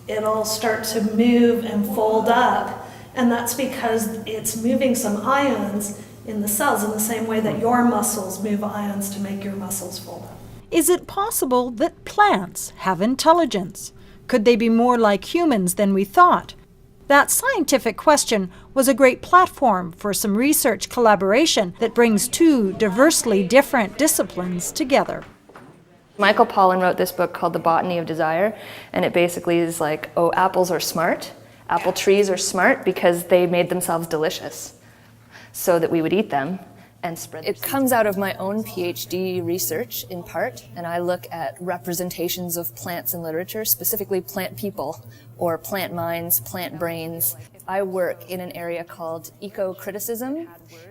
it'll start to move and fold up, and that's because it's moving some ions in the cells in the same way that your muscles move ions to make your muscles fold up. Is it possible that plants have intelligence? Could they be more like humans than we thought? That scientific question was a great platform for some research collaboration that brings two diversely different disciplines together. Michael Pollan wrote this book called The Botany of Desire, and it basically is like, oh, apples are smart. Apple trees are smart because they made themselves delicious so that we would eat them and spread them. It comes out of my own PhD research in part, and I look at representations of plants in literature, specifically plant people or plant minds, plant brains. I work in an area called eco-criticism,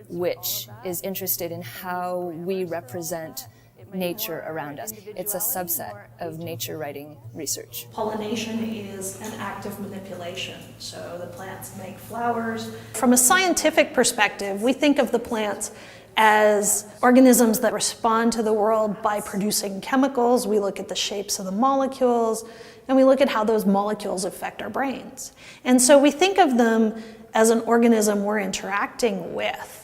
which is interested in how we represent nature around us. It's a subset of nature writing research. Pollination is an act of manipulation, so the plants make flowers. From a scientific perspective, we think of the plants as organisms that respond to the world by producing chemicals. We look at the shapes of the molecules, and we look at how those molecules affect our brains. And so we think of them as an organism we're interacting with.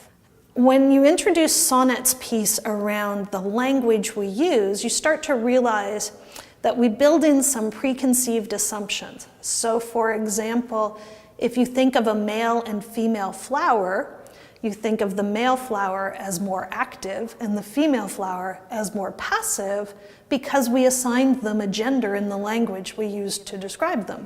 When you introduce Sonnet's piece around the language we use, you start to realize that we build in some preconceived assumptions. So for example, if you think of a male and female flower, you think of the male flower as more active and the female flower as more passive because we assigned them a gender in the language we used to describe them.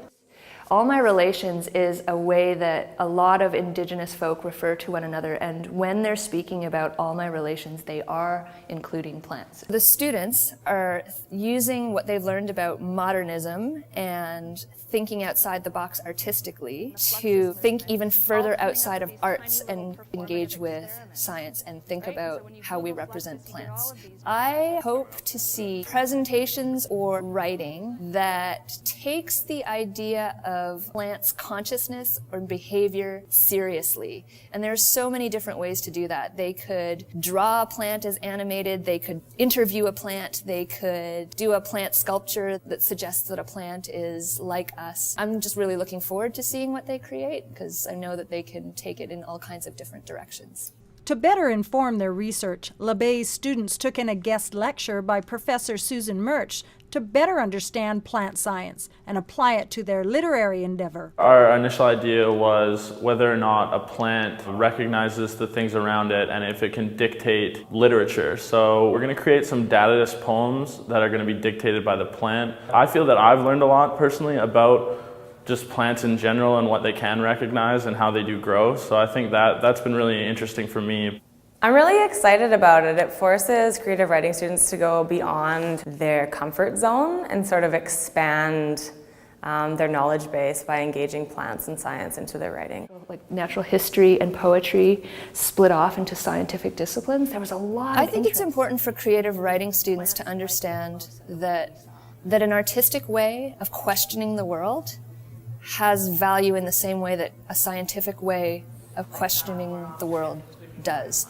All My Relations is a way that a lot of Indigenous folk refer to one another, and when they're speaking about all my relations, they are including plants. The students are using what they've learned about modernism and thinking outside the box artistically to think even further outside of arts and engage with science and think about how we represent plants. I hope to see presentations or writing that takes the idea of plants' consciousness or behavior seriously. And there are so many different ways to do that. They could draw a plant as animated, they could interview a plant, they could do a plant sculpture that suggests that a plant is like us. I'm just really looking forward to seeing what they create because I know that they can take it in all kinds of different directions. To better inform their research, LeBay's students took in a guest lecture by Professor Susan Murch to better understand plant science and apply it to their literary endeavor. Our initial idea was whether or not a plant recognizes the things around it and if it can dictate literature. So we're going to create some data-less poems that are going to be dictated by the plant. I feel that I've learned a lot personally about just plants in general and what they can recognize and how they do grow. So I think that's been really interesting for me. I'm really excited about it. It forces creative writing students to go beyond their comfort zone and sort of expand their knowledge base by engaging plants and science into their writing. Like natural history and poetry split off into scientific disciplines. There was a lot of interest. It's important for creative writing students to understand that an artistic way of questioning the world has value in the same way that a scientific way of questioning the world does.